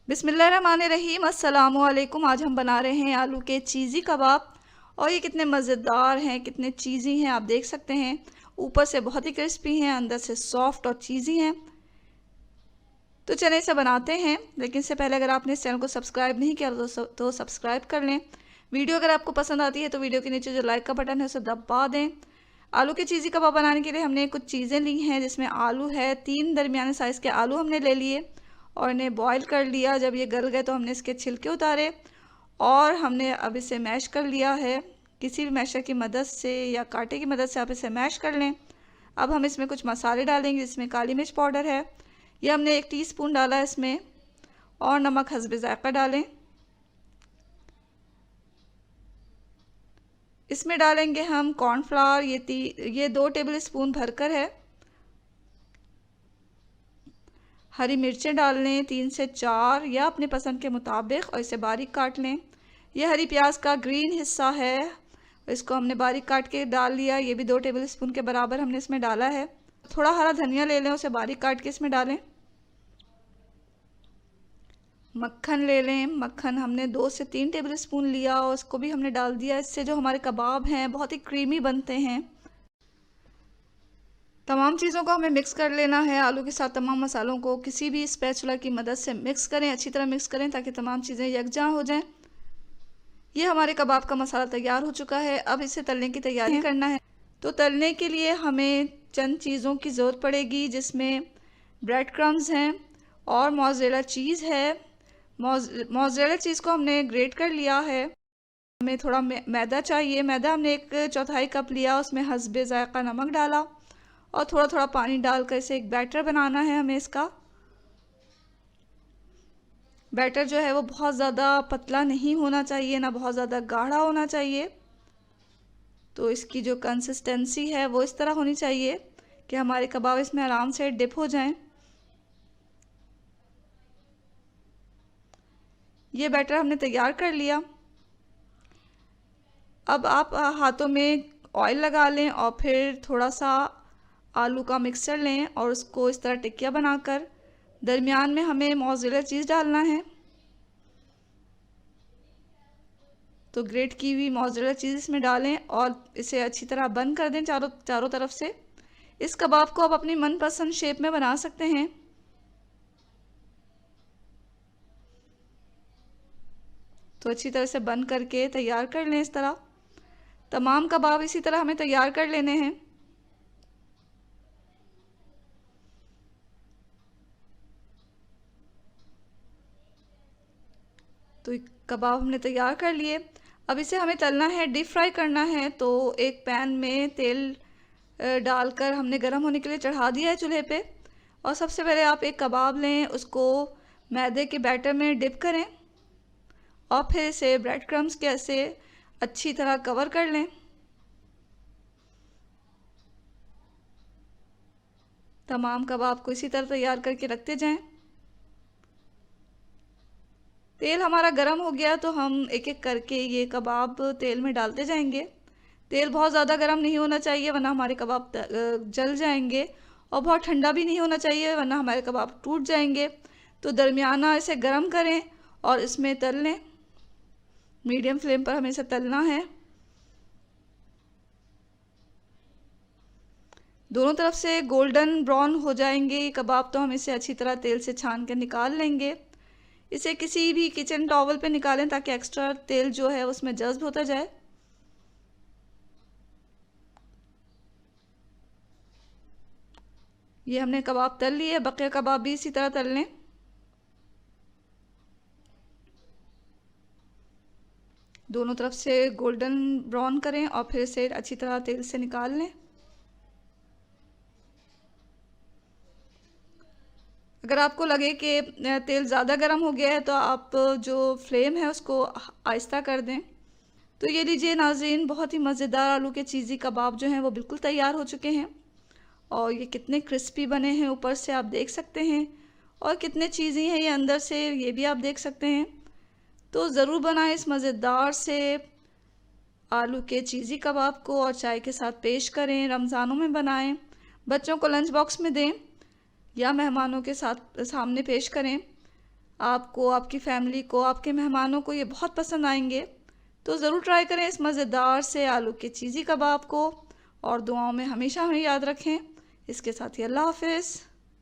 बिस्मिल्लाहिर्रहमानिर्रहीम, अस्सलामु अलैकुम। आज हम बना रहे हैं आलू के चीज़ी कबाब। और ये कितने मज़ेदार हैं, कितने चीज़ी हैं, आप देख सकते हैं। ऊपर से बहुत ही क्रिस्पी हैं, अंदर से सॉफ्ट और चीज़ी हैं। तो चलें इसे बनाते हैं, लेकिन इससे पहले अगर आपने इस चैनल को सब्सक्राइब नहीं किया तो सब्सक्राइब कर लें। वीडियो अगर आपको पसंद आती है तो वीडियो के नीचे जो लाइक का बटन है उसे दबा दें। आलू के चीज़ी कबाब बनाने के लिए हमने कुछ चीज़ें ली हैं, जिसमें आलू है। 3 दरमियाने साइज़ के आलू हमने ले लिए और इन्हें बॉईल कर लिया। जब ये गल गए तो हमने इसके छिलके उतारे और हमने अब इसे मैश कर लिया है। किसी भी मैशर की मदद से या कांटे की मदद से आप इसे मैश कर लें। अब हम इसमें कुछ मसाले डालेंगे, जिसमें काली मिर्च पाउडर है, यह हमने 1 टीस्पून डाला इसमें, और नमक हस्बे ज़ायक़ा डालें। इसमें डालेंगे हम कॉर्नफ्लावर, ये 2 टेबल स्पून भरकर है। हरी मिर्चें डाल लें 3 से 4 या अपने पसंद के मुताबिक, और इसे बारीक काट लें। यह हरी प्याज का ग्रीन हिस्सा है, इसको हमने बारीक काट के डाल लिया। ये भी 2 टेबल स्पून के बराबर हमने इसमें डाला है। थोड़ा हरा धनिया ले लें, उसे बारीक काट के इसमें डालें। मक्खन ले लें, मक्खन हमने 2 से 3 टेबल स्पून लिया और उसको भी हमने डाल दिया। इससे जो हमारे कबाब हैं बहुत ही क्रीमी बनते हैं। तमाम चीज़ों को हमें मिक्स कर लेना है। आलू के साथ तमाम मसालों को किसी भी स्पैचुला की मदद से मिक्स करें, अच्छी तरह मिक्स करें ताकि तमाम चीज़ें यकजां हो जाएं। ये हमारे कबाब का मसाला तैयार हो चुका है। अब इसे तलने की तैयारी करना है। तो तलने के लिए हमें चंद चीज़ों की ज़रूरत पड़ेगी, जिसमें ब्रेड क्रम्स हैं और मोज़रेला चीज़ है। मोज़रेला चीज़ को हमने ग्रेट कर लिया है। हमें थोड़ा मैदा चाहिए। मैदा हमने 1/4 कप लिया, उसमें हस्बे ज़ायक़ा नमक डाला और थोड़ा थोड़ा पानी डालकर इसे एक बैटर बनाना है हमें। इसका बैटर जो है वो बहुत ज़्यादा पतला नहीं होना चाहिए, ना बहुत ज़्यादा गाढ़ा होना चाहिए। तो इसकी जो कंसिस्टेंसी है वो इस तरह होनी चाहिए कि हमारे कबाब इसमें आराम से डिप हो जाएं। ये बैटर हमने तैयार कर लिया। अब आप हाथों में ऑयल लगा लें और फिर थोड़ा सा आलू का मिक्सचर लें और उसको इस तरह टिक्किया बनाकर दरमियान में हमें मोज़रेला चीज़ डालना है। तो ग्रेट की हुई मोज़रेला चीज़ इसमें डालें और इसे अच्छी तरह बंद कर दें चारों तरफ से। इस कबाब को आप अपनी मनपसंद शेप में बना सकते हैं। तो अच्छी तरह से बंद करके तैयार कर लें। इस तरह तमाम कबाब इसी तरह हमें तैयार कर लेने हैं। तो कबाब हमने तैयार कर लिए। अब इसे हमें तलना है, डीप फ्राई करना है। तो एक पैन में तेल डालकर हमने गर्म होने के लिए चढ़ा दिया है चूल्हे पे। और सबसे पहले आप एक कबाब लें, उसको मैदे के बैटर में डिप करें और फिर इसे ब्रेड क्रम्स के ऐसे अच्छी तरह कवर कर लें। तमाम कबाब को इसी तरह तैयार करके रखते जाएं। तेल हमारा गर्म हो गया तो हम एक एक करके ये कबाब तेल में डालते जाएंगे। तेल बहुत ज़्यादा गर्म नहीं होना चाहिए, वरना हमारे कबाब जल जाएंगे, और बहुत ठंडा भी नहीं होना चाहिए, वरना हमारे कबाब टूट जाएंगे। तो दरमियाना इसे गर्म करें और इसमें तल लें। मीडियम फ्लेम पर हमें इसे तलना है। दोनों तरफ से गोल्डन ब्राउन हो जाएंगे ये कबाब, तो हम इसे अच्छी तरह तेल से छान कर निकाल लेंगे। इसे किसी भी किचन टॉवल पे निकालें ताकि एक्स्ट्रा तेल जो है उसमें जज्ब होता जाए। ये हमने कबाब तल लिए, बकिया कबाब भी इसी तरह तल लें। दोनों तरफ से गोल्डन ब्राउन करें और फिर इसे अच्छी तरह तेल से निकाल लें। अगर आपको लगे कि तेल ज़्यादा गर्म हो गया है तो आप जो फ्लेम है उसको आहिस्ता कर दें। तो ये लीजिए नाज़रीन, बहुत ही मज़ेदार आलू के चीज़ी कबाब जो हैं वो बिल्कुल तैयार हो चुके हैं। और ये कितने क्रिस्पी बने हैं ऊपर से आप देख सकते हैं, और कितने चीज़ी हैं ये अंदर से, ये भी आप देख सकते हैं। तो ज़रूर बनाएं इस मज़ेदार से आलू के चीज़ी कबाब को और चाय के साथ पेश करें। रमज़ानों में बनाएं, बच्चों को लंच बॉक्स में दें या मेहमानों के साथ सामने पेश करें। आपको, आपकी फैमिली को, आपके मेहमानों को ये बहुत पसंद आएंगे। तो ज़रूर ट्राई करें इस मज़ेदार से आलू के चीज़ी कबाब को, और दुआओं में हमेशा हमें याद रखें। इसके साथ ही अल्लाह हाफिज़।